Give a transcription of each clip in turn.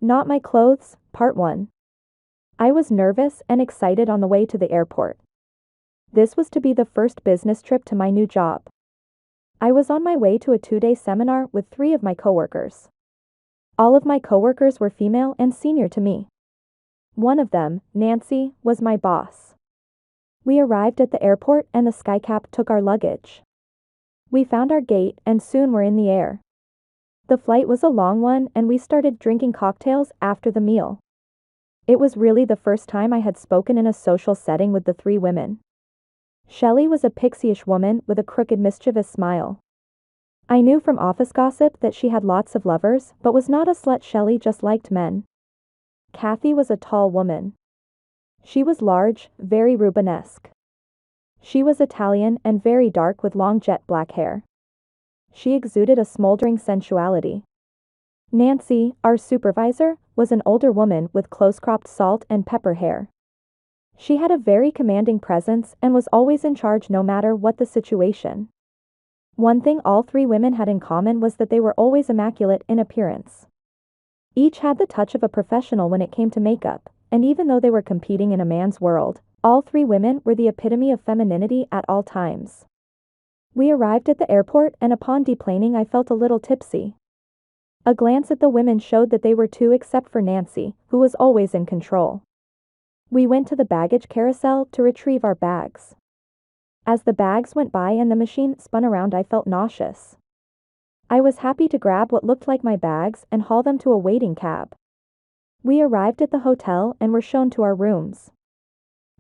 Not my clothes, Part 1. I was nervous and excited on the way to the airport. This was to be the first business trip to my new job. I was on my way to a 2-day seminar with 3 of my coworkers. All of my coworkers were female and senior to me. One of them, Nancy, was my boss. We arrived at the airport and the skycap took our luggage. We found our gate and soon were in the air. The flight was a long one and we started drinking cocktails after the meal. It was really the first time I had spoken in a social setting with the 3 women. Shelley was a pixie-ish woman with a crooked mischievous smile. I knew from office gossip that she had lots of lovers but was not a slut. Shelley just liked men. Kathy was a tall woman. She was large, very Rubenesque. She was Italian and very dark with long jet black hair. She exuded a smoldering sensuality. Nancy, our supervisor, was an older woman with close-cropped salt and pepper hair. She had a very commanding presence and was always in charge no matter what the situation. One thing all 3 women had in common was that they were always immaculate in appearance. Each had the touch of a professional when it came to makeup, and even though they were competing in a man's world, all 3 women were the epitome of femininity at all times. We arrived at the airport and upon deplaning I felt a little tipsy. A glance at the women showed that they were too except for Nancy, who was always in control. We went to the baggage carousel to retrieve our bags. As the bags went by and the machine spun around I felt nauseous. I was happy to grab what looked like my bags and haul them to a waiting cab. We arrived at the hotel and were shown to our rooms.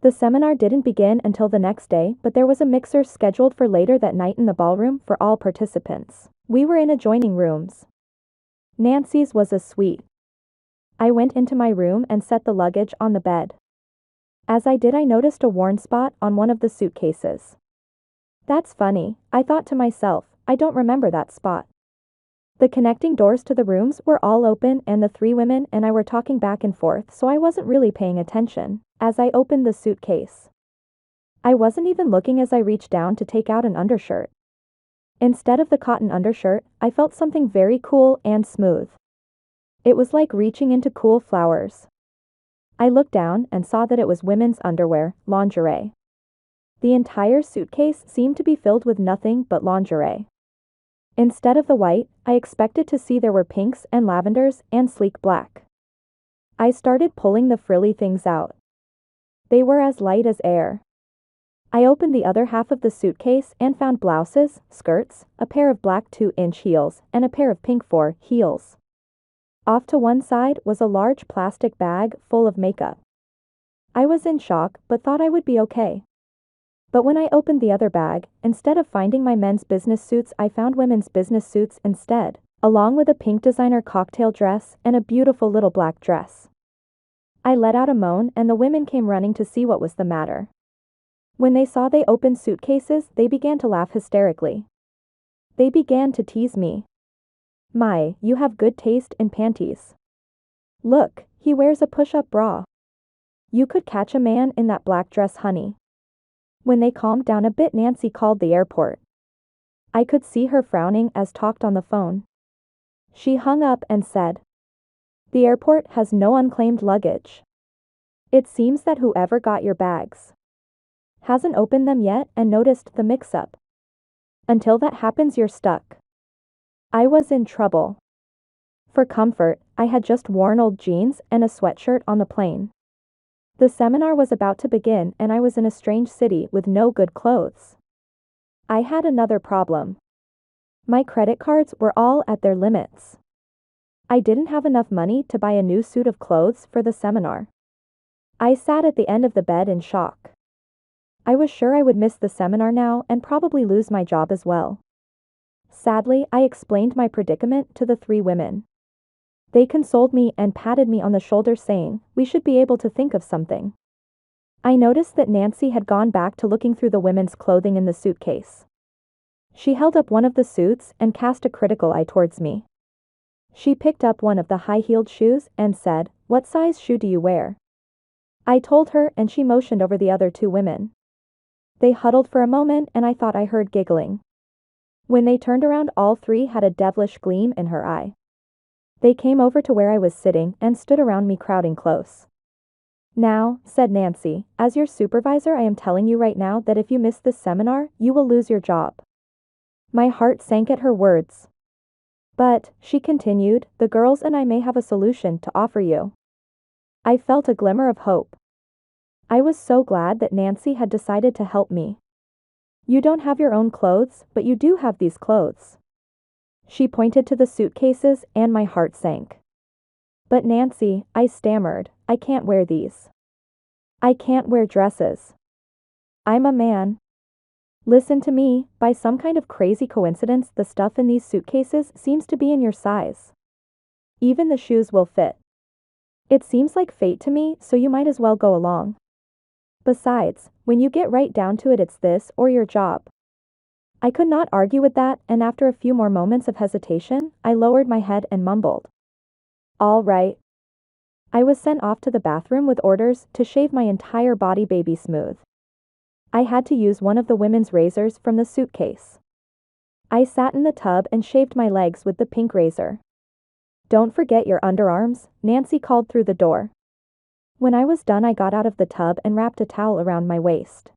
The seminar didn't begin until the next day, but there was a mixer scheduled for later that night in the ballroom for all participants. We were in adjoining rooms. Nancy's was a suite. I went into my room and set the luggage on the bed. As I did I noticed a worn spot on one of the suitcases. That's funny, I thought to myself, I don't remember that spot. The connecting doors to the rooms were all open and the 3 women and I were talking back and forth, so I wasn't really paying attention as I opened the suitcase. I wasn't even looking as I reached down to take out an undershirt. Instead of the cotton undershirt, I felt something very cool and smooth. It was like reaching into cool flowers. I looked down and saw that it was women's underwear, lingerie. The entire suitcase seemed to be filled with nothing but lingerie. Instead of the white, I expected to see there were pinks and lavenders and sleek black. I started pulling the frilly things out. They were as light as air. I opened the other half of the suitcase and found blouses, skirts, a pair of black 2-inch heels, and a pair of pink 4 heels. Off to one side was a large plastic bag full of makeup. I was in shock but thought I would be okay. But when I opened the other bag, instead of finding my men's business suits I found women's business suits instead, along with a pink designer cocktail dress and a beautiful little black dress. I let out a moan and the women came running to see what was the matter. When they saw the open suitcases, they began to laugh hysterically. They began to tease me. My, you have good taste in panties. Look, he wears a push-up bra. You could catch a man in that black dress, honey. When they calmed down a bit, Nancy called the airport. I could see her frowning as talked on the phone. She hung up and said, "The airport has no unclaimed luggage. It seems that whoever got your bags hasn't opened them yet and noticed the mix-up. Until that happens you're stuck." I was in trouble. For comfort, I had just worn old jeans and a sweatshirt on the plane. The seminar was about to begin and I was in a strange city with no good clothes. I had another problem. My credit cards were all at their limits. I didn't have enough money to buy a new suit of clothes for the seminar. I sat at the end of the bed in shock. I was sure I would miss the seminar now and probably lose my job as well. Sadly, I explained my predicament to the 3 women. They consoled me and patted me on the shoulder saying, "We should be able to think of something." I noticed that Nancy had gone back to looking through the women's clothing in the suitcase. She held up one of the suits and cast a critical eye towards me. She picked up one of the high-heeled shoes and said, "What size shoe do you wear?" I told her and she motioned over the other 2 women. They huddled for a moment and I thought I heard giggling. When they turned around all 3 had a devilish gleam in her eye. They came over to where I was sitting and stood around me, crowding close. "Now," said Nancy, "as your supervisor, I am telling you right now that if you miss this seminar, you will lose your job." My heart sank at her words. "But," she continued, "the girls and I may have a solution to offer you." I felt a glimmer of hope. I was so glad that Nancy had decided to help me. "You don't have your own clothes, but you do have these clothes." She pointed to the suitcases, and my heart sank. "But Nancy," I stammered, "I can't wear these. I can't wear dresses. I'm a man." "Listen to me, by some kind of crazy coincidence, the stuff in these suitcases seems to be in your size. Even the shoes will fit. It seems like fate to me, so you might as well go along. Besides, when you get right down to it, it's this or your job." I could not argue with that, and after a few more moments of hesitation, I lowered my head and mumbled, "All right." I was sent off to the bathroom with orders to shave my entire body baby smooth. I had to use one of the women's razors from the suitcase. I sat in the tub and shaved my legs with the pink razor. "Don't forget your underarms," Nancy called through the door. When I was done, I got out of the tub and wrapped a towel around my waist.